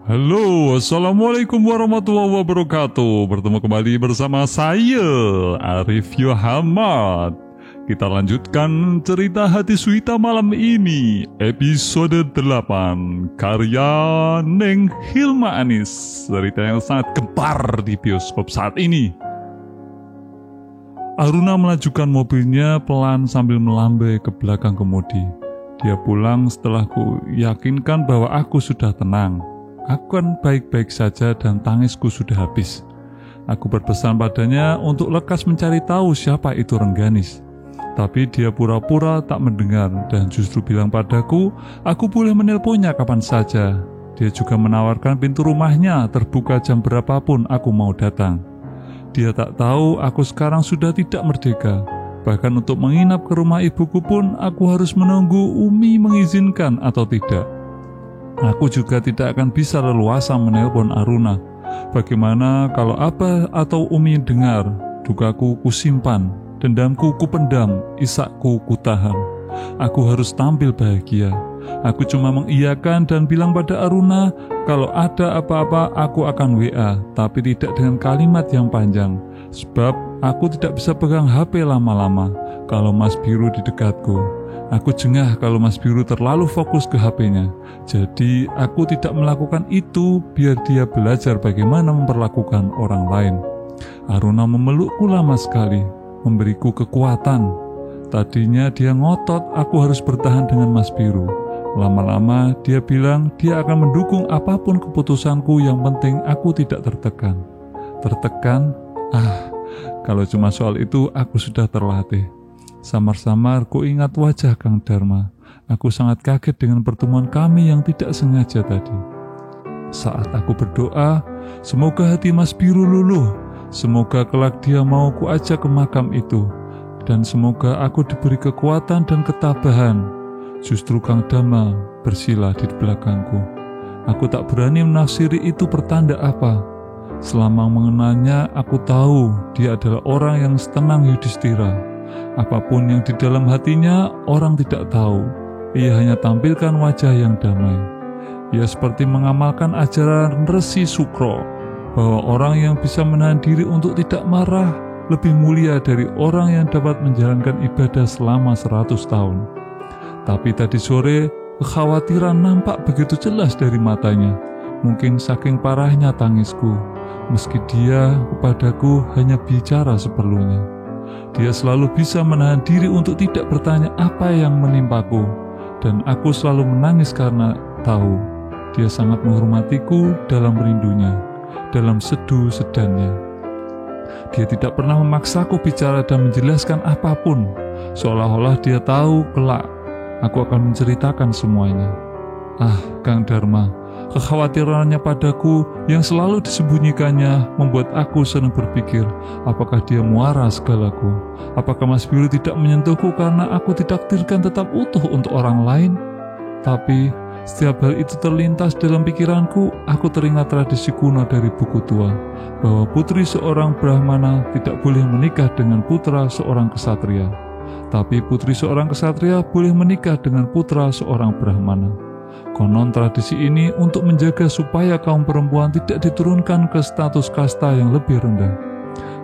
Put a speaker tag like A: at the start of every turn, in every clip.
A: Halo, Assalamualaikum warahmatullahi wabarakatuh. Bertemu kembali bersama saya, Arif Yohamad. Kita lanjutkan cerita Hati Suwita malam ini, episode 8, karya Neng Hilma Anis. Cerita yang sangat gempar di bioskop saat ini. Aruna melajukan mobilnya pelan sambil melambai ke belakang kemudi. Dia pulang setelah ku yakinkan bahwa aku sudah tenang. Aku kan baik-baik saja dan tangisku sudah habis. Aku berpesan padanya untuk lekas mencari tahu siapa itu Rengganis. Tapi dia pura-pura tak mendengar dan justru bilang padaku, aku boleh menelponnya kapan saja. Dia juga menawarkan pintu rumahnya terbuka jam berapapun aku mau datang. Dia tak tahu aku sekarang sudah tidak merdeka. Bahkan untuk menginap ke rumah ibuku pun aku harus menunggu Umi mengizinkan atau tidak. Aku juga tidak akan bisa leluasa menelpon Aruna. Bagaimana kalau Abah atau Umi dengar? Dukaku kusimpan, dendamku kupendam, isakku kutahan. Aku harus tampil bahagia. Aku cuma mengiyakan dan bilang pada Aruna, kalau ada apa-apa aku akan WA, tapi tidak dengan kalimat yang panjang. Sebab aku tidak bisa pegang HP lama-lama kalau Mas Biru di dekatku. Aku jengah kalau Mas Biru terlalu fokus ke HP-nya. Jadi aku tidak melakukan itu biar dia belajar bagaimana memperlakukan orang lain. Aruna memelukku lama sekali, memberiku kekuatan. Tadinya dia ngotot aku harus bertahan dengan Mas Biru. Lama-lama dia bilang dia akan mendukung apapun keputusanku, yang penting aku tidak tertekan. Tertekan? Kalau cuma soal itu aku sudah terlatih. Samar-samar ku ingat wajah Kang Dharma. Aku sangat kaget dengan pertemuan kami yang tidak sengaja tadi. Saat aku berdoa, semoga hati Mas Biru luluh, semoga kelak dia mau ku ajak ke makam itu, dan semoga aku diberi kekuatan dan ketabahan. Justru Kang Dharma bersila di belakangku. Aku tak berani menafsiri itu pertanda apa. Selama mengenalnya, aku tahu dia adalah orang yang setenang Yudhistira. Apapun yang di dalam hatinya, orang tidak tahu. Ia hanya tampilkan wajah yang damai. Ia seperti mengamalkan ajaran Resi Sukro, bahwa orang yang bisa menahan diri untuk tidak marah lebih mulia dari orang yang dapat menjalankan ibadah selama 100 tahun. Tapi tadi sore, kekhawatiran nampak begitu jelas dari matanya. Mungkin saking parahnya tangisku, meski dia kepadaku hanya bicara seperlunya. Dia selalu bisa menahan diri untuk tidak bertanya apa yang menimpaku, dan aku selalu menangis karena tahu dia sangat menghormatiku dalam rindunya, dalam sedu sedannya. Dia tidak pernah memaksaku bicara dan menjelaskan apapun, seolah-olah dia tahu kelak aku akan menceritakan semuanya. Kang Dharma, kekhawatirannya padaku yang selalu disembunyikannya membuat aku sering berpikir, apakah dia muara segalaku? Apakah Mas Biru tidak menyentuhku karena aku ditakdirkan tetap utuh untuk orang lain? Tapi setiap hal itu terlintas dalam pikiranku, aku teringat tradisi kuno dari buku tua, bahwa putri seorang Brahmana tidak boleh menikah dengan putra seorang kesatria. Tapi putri seorang kesatria boleh menikah dengan putra seorang Brahmana. Konon tradisi ini untuk menjaga supaya kaum perempuan tidak diturunkan ke status kasta yang lebih rendah.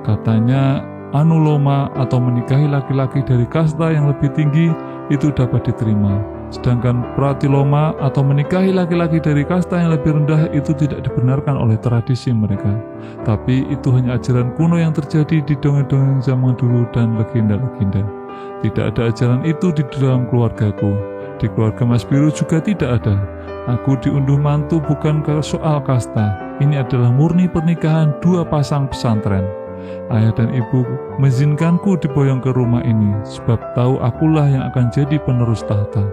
A: Katanya anuloma atau menikahi laki-laki dari kasta yang lebih tinggi itu dapat diterima. Sedangkan pratiloma atau menikahi laki-laki dari kasta yang lebih rendah itu tidak dibenarkan oleh tradisi mereka. Tapi itu hanya ajaran kuno yang terjadi di dongeng-dongeng zaman dulu dan legenda-legenda. Tidak ada ajaran itu di dalam keluargaku. Di keluarga Mas Biru juga tidak ada. Aku diunduh mantu bukan ke soal kasta. Ini adalah murni pernikahan dua pasang pesantren. Ayah dan ibu mengizinkanku diboyong ke rumah ini, sebab tahu akulah yang akan jadi penerus tahta.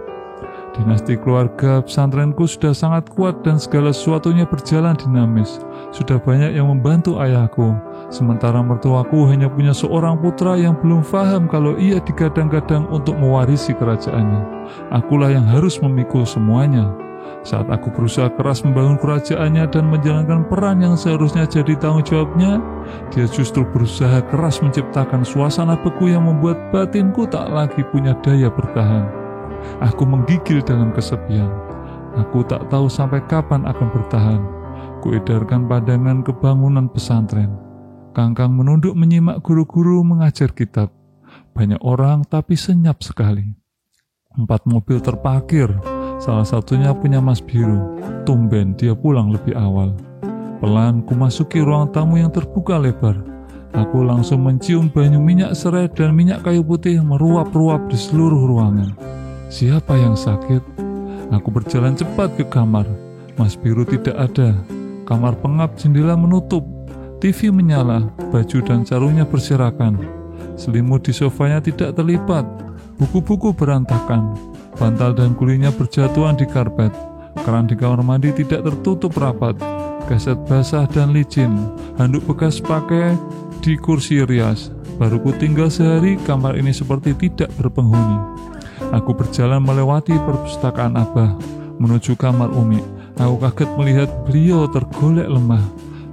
A: Dinasti keluarga pesantrenku sudah sangat kuat dan segala sesuatunya berjalan dinamis. Sudah banyak yang membantu ayahku. Sementara mertuaku hanya punya seorang putra yang belum paham kalau ia digadang-gadang untuk mewarisi kerajaannya. Akulah yang harus memikul semuanya. Saat aku berusaha keras membangun kerajaannya dan menjalankan peran yang seharusnya jadi tanggung jawabnya, dia justru berusaha keras menciptakan suasana beku yang membuat batinku tak lagi punya daya bertahan. Aku menggigil dalam kesepian. Aku tak tahu sampai kapan akan bertahan. Kuedarkan pandangan ke bangunan pesantren. Kangkang menunduk menyimak guru-guru mengajar kitab. Banyak orang tapi senyap sekali. 4 mobil terparkir. Salah satunya punya Mas Biru. Tumben dia pulang lebih awal. Pelan ku masuki ruang tamu yang terbuka lebar. Aku langsung mencium banyu minyak serai dan minyak kayu putih meruap-ruap di seluruh ruangan. Siapa yang sakit? Aku berjalan cepat ke kamar. Mas Biru tidak ada. Kamar pengap, jendela menutup. TV menyala, baju dan sarungnya berserakan. Selimut di sofanya tidak terlipat. Buku-buku berantakan. Bantal dan gulingnya berjatuhan di karpet. Keran di kamar mandi tidak tertutup rapat. Kaset basah dan licin. Handuk bekas pakai di kursi rias. Baru ku tinggal sehari, kamar ini seperti tidak berpenghuni. Aku berjalan melewati perpustakaan Abah, menuju kamar Umi. Aku kaget melihat beliau tergolek lemah.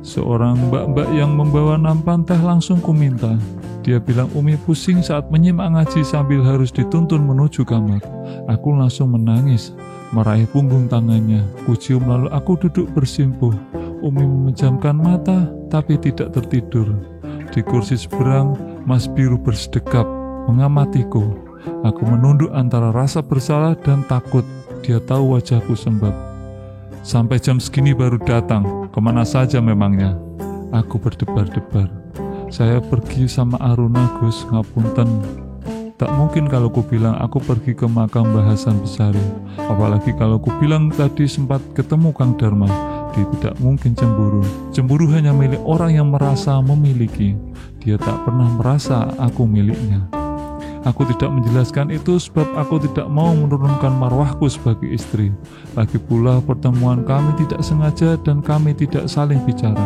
A: Seorang mbak-mbak yang membawa nampan teh langsung ku minta. Dia bilang Umi pusing saat menyimak ngaji sambil harus dituntun menuju kamar. Aku langsung menangis, meraih punggung tangannya. Ku cium lalu aku duduk bersimpuh. Umi memejamkan mata tapi tidak tertidur. Di kursi seberang, Mas Biru bersedekap, mengamatiku. Aku menunduk antara rasa bersalah dan takut. Dia tahu wajahku sembab. Sampai jam segini baru datang, kemana saja memangnya? Aku berdebar-debar. Saya pergi sama Aruna, Gus, ngapunten. Tak mungkin kalau ku bilang aku pergi ke makam Mbah Hasan Besari. Apalagi kalau ku bilang tadi sempat ketemu Kang Dharma. Dia tidak mungkin cemburu. Cemburu hanya milik orang yang merasa memiliki. Dia tak pernah merasa aku miliknya. Aku tidak menjelaskan itu sebab aku tidak mau menurunkan marwahku sebagai istri. Lagi pula pertemuan kami tidak sengaja dan kami tidak saling bicara.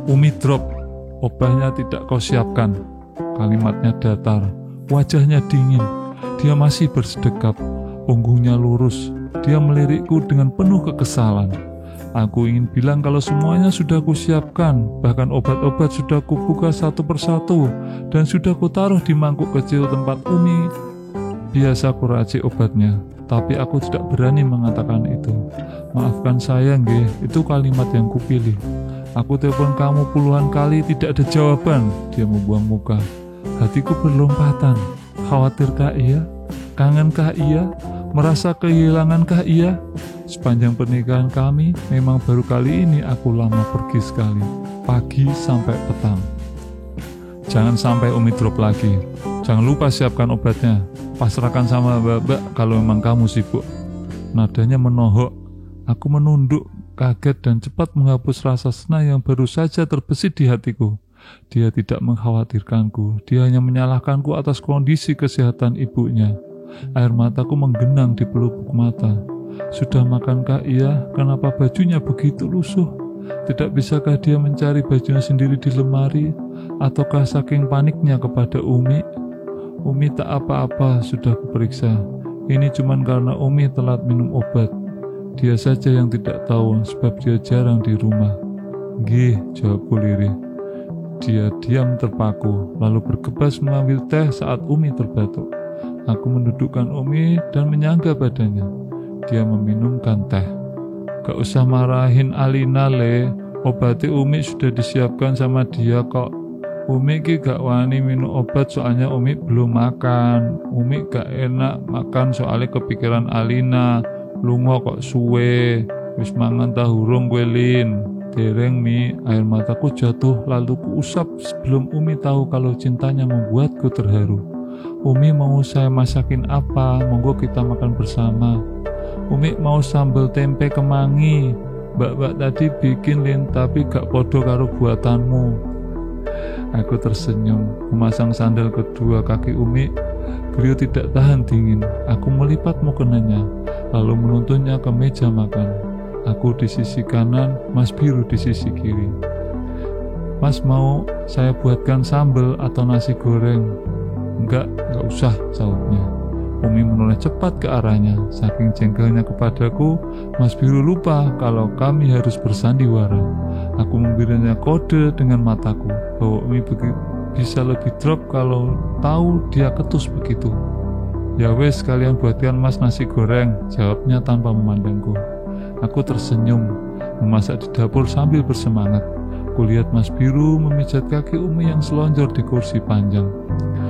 A: Umi drop, obatnya tidak kau siapkan. Kalimatnya datar, wajahnya dingin. Dia masih bersedekap, punggungnya lurus. Dia melirikku dengan penuh kekesalan. Aku ingin bilang kalau semuanya sudah kusiapkan, bahkan obat-obat sudah kubuka satu persatu dan sudah kutaruh di mangkuk kecil tempat Umi biasa kuracik obatnya. Tapi aku tidak berani mengatakan itu. Maafkan saya, nggih, itu kalimat yang kupilih. Aku telepon kamu puluhan kali tidak ada jawaban. Dia membuang muka. Hatiku berlompatan. Khawatirkah ia? Kangenkah ia? Merasa kehilangankah ia? Sepanjang pernikahan kami, memang baru kali ini aku lama pergi sekali, pagi sampai petang. Jangan sampai Umi drop lagi. Jangan lupa siapkan obatnya. Pasrahkan sama Mbak kalau memang kamu sibuk. Nadanya menohok. Aku menunduk, kaget dan cepat menghapus rasa senang yang baru saja terbesit di hatiku. Dia tidak mengkhawatirkanku. Dia hanya menyalahkanku atas kondisi kesehatan ibunya. Air mataku menggenang di pelupuk mata. Sudah makankah ia? Kenapa bajunya begitu lusuh? Tidak bisakah dia mencari bajunya sendiri di lemari? Ataukah saking paniknya kepada Umi? Umi tak apa-apa, sudah kuperiksa. Ini cuma karena Umi telat minum obat. Dia saja yang tidak tahu sebab dia jarang di rumah. Nggih, jawabku lirih. Dia diam terpaku, lalu bergebas mengambil teh saat Umi terbatuk. Aku mendudukkan Umi dan menyangga badannya. Dia meminumkan teh. Gak usah marahin Alina, Le. Obatnya Umi sudah disiapkan sama dia kok. Umi ki gak wani minum obat soalnya Umi belum makan. Umi gak enak makan soalnya kepikiran Alina. Lungo kok suwe. Wis mangan tahu urung gue, Lin. Dereng Mi, air mataku jatuh lalu kuusap sebelum Umi tahu kalau cintanya membuatku terharu. Umi mau saya masakin apa? Monggo kita makan bersama. Umi mau sambal tempe kemangi. Mbak-mbak tadi bikin, Lin, tapi gak podo karo buatanmu. Aku tersenyum, memasang sandal kedua kaki Umi. Beliau tidak tahan dingin. Aku melipat mukenanya, lalu menuntunnya ke meja makan. Aku di sisi kanan, Mas Biru di sisi kiri. Mas mau saya buatkan sambal atau nasi goreng? Enggak usah, jawabnya. Umi menoleh cepat ke arahnya. Saking jengkelnya kepadaku, Mas Biru lupa kalau kami harus bersandiwara. Aku memberinya kode dengan mataku bahwa Umi bisa lebih drop kalau tahu dia ketus begitu. Ya wes, kalian buatkan Mas nasi goreng, jawabnya tanpa memandangku. Aku tersenyum. memasak di dapur sambil bersemangat. Kulihat Mas Biru memijat kaki Umi yang selonjor di kursi panjang.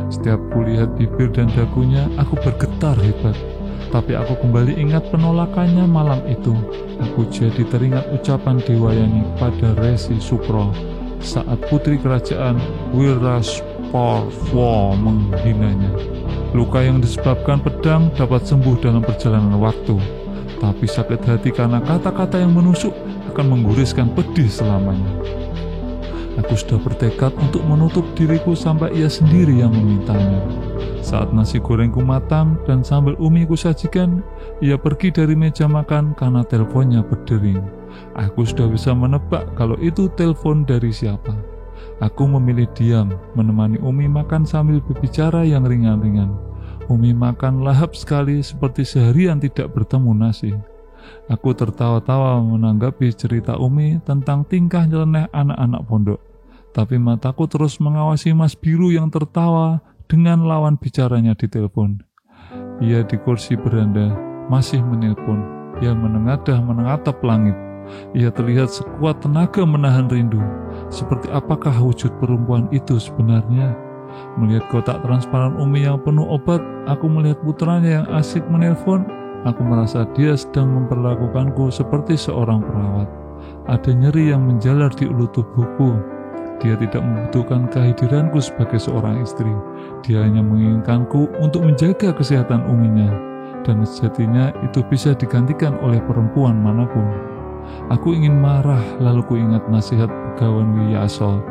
A: Setiap kulihat bibir dan dagunya, aku bergetar hebat. Tapi aku kembali ingat penolakannya malam itu. Aku jadi teringat ucapan Dewayani kepada Resi Sukro saat putri kerajaan Wirasparwa menghinanya. Luka yang disebabkan pedang dapat sembuh dalam perjalanan waktu, tapi sakit hati karena kata-kata yang menusuk akan mengguriskan pedih selamanya. Aku sudah bertekad untuk menutup diriku sampai ia sendiri yang memintanya. Saat nasi gorengku matang dan sambal Umi ku sajikan, ia pergi dari meja makan karena teleponnya berdering. Aku sudah bisa menebak kalau itu telepon dari siapa. Aku memilih diam, menemani Umi makan sambil berbicara yang ringan-ringan. Umi makan lahap sekali seperti seharian tidak bertemu nasi. Aku tertawa-tawa menanggapi cerita Umi tentang tingkah nyeleneh anak-anak pondok. Tapi mataku terus mengawasi Mas Biru yang tertawa dengan lawan bicaranya di telepon. Ia di kursi beranda, masih menelpon. Ia menengadah-menatap langit. Ia terlihat sekuat tenaga menahan rindu. Seperti apakah wujud perempuan itu sebenarnya? Melihat kotak transparan Umi yang penuh obat, aku melihat putranya yang asik menelpon. Aku merasa dia sedang memperlakukanku seperti seorang perawat. Ada nyeri yang menjalar di ulu tubuhku. Dia tidak membutuhkan kehadiranku sebagai seorang istri. Dia hanya menginginkanku untuk menjaga kesehatan Uminya, dan sejatinya itu bisa digantikan oleh perempuan manapun. Aku ingin marah, lalu ku ingat nasihat Begawan Wiyasol.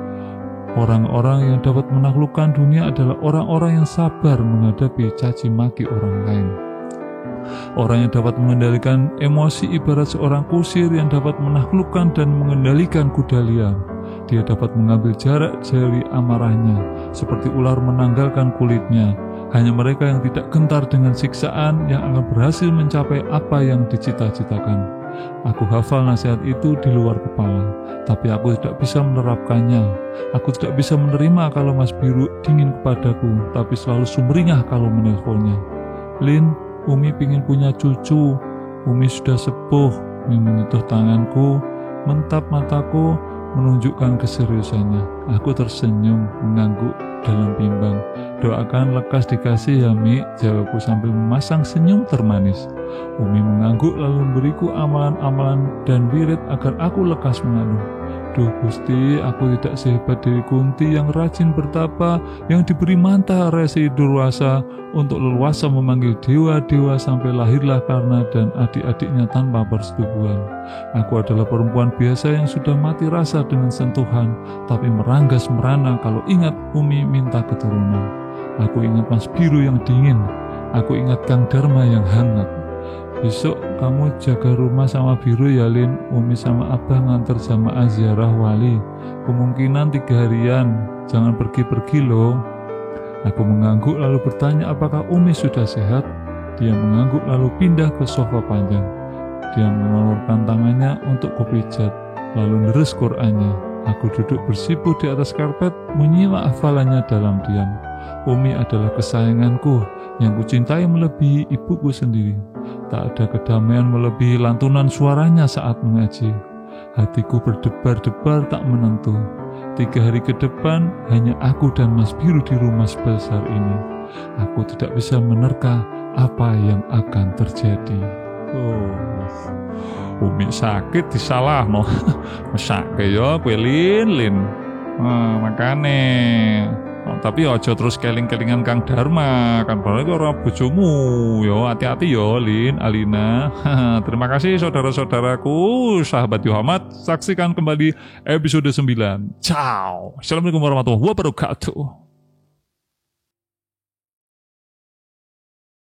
A: Orang-orang yang dapat menaklukkan dunia adalah orang-orang yang sabar menghadapi caci maki orang lain. Orang yang dapat mengendalikan emosi ibarat seorang kusir yang dapat menaklukkan dan mengendalikan kuda liar. Dia dapat mengambil jarak dari amarahnya, seperti ular menanggalkan kulitnya. Hanya mereka yang tidak gentar dengan siksaan yang akan berhasil mencapai apa yang dicita-citakan. Aku hafal nasihat itu di luar kepala, tapi aku tidak bisa menerapkannya. Aku tidak bisa menerima kalau Mas Biru dingin kepadaku, tapi selalu sumringah kalau menelponnya. Lin, Umi pingin punya cucu. Umi sudah sepuh. Umi menyentuh tanganku, mentap mataku, menunjukkan keseriusannya. Aku tersenyum, mengangguk dalam bimbang. Doakan lekas dikasih ya Mi, jawabku sambil memasang senyum termanis. Umi mengangguk lalu memberiku amalan-amalan dan wirid agar aku lekas mengandung. Duh Gusti, aku tidak sehebat Dewi Kunti yang rajin bertapa, yang diberi mantah Resi Durwasa untuk leluasa memanggil dewa-dewa sampai lahirlah Karna dan adik-adiknya tanpa persetubuhan. Aku adalah perempuan biasa yang sudah mati rasa dengan sentuhan, tapi meranggas merana kalau ingat Umi minta keturunan. Aku ingat Mas Biru yang dingin, aku ingat Kang Dharma yang hangat. Besok kamu jaga rumah sama Biru ya Lin. Umi sama Abah nganter jamaah ziarah wali. Kemungkinan 3 harian. Jangan pergi-pergi loh. Aku mengangguk lalu bertanya apakah Umi sudah sehat. Dia mengangguk lalu pindah ke sofa panjang. Dia mengulurkan tangannya untuk kupijat, lalu neres Qur'annya. Aku duduk bersibuk di atas karpet, menyimak hafalannya dalam diam. Umi adalah kesayanganku yang kucintai melebihi ibuku sendiri. Tak ada kedamaian melebihi lantunan suaranya saat mengaji. Hatiku berdebar-debar tak menentu. 3 hari ke depan hanya aku dan Mas Biru di rumah sebesar ini. Aku tidak bisa menerka apa yang akan terjadi. Umi sakit disalah no. Mesake ya kue Lin. Makane. Tapi ojo terus keling-kelingan Kang Dharma, kan padahal ora bojomu. Yo hati-hati yo Lin, Alina. Terima kasih saudara-saudaraku, sahabat Yohamat. Saksikan kembali episode 9. Ciao. Assalamualaikum warahmatullahi wabarakatuh.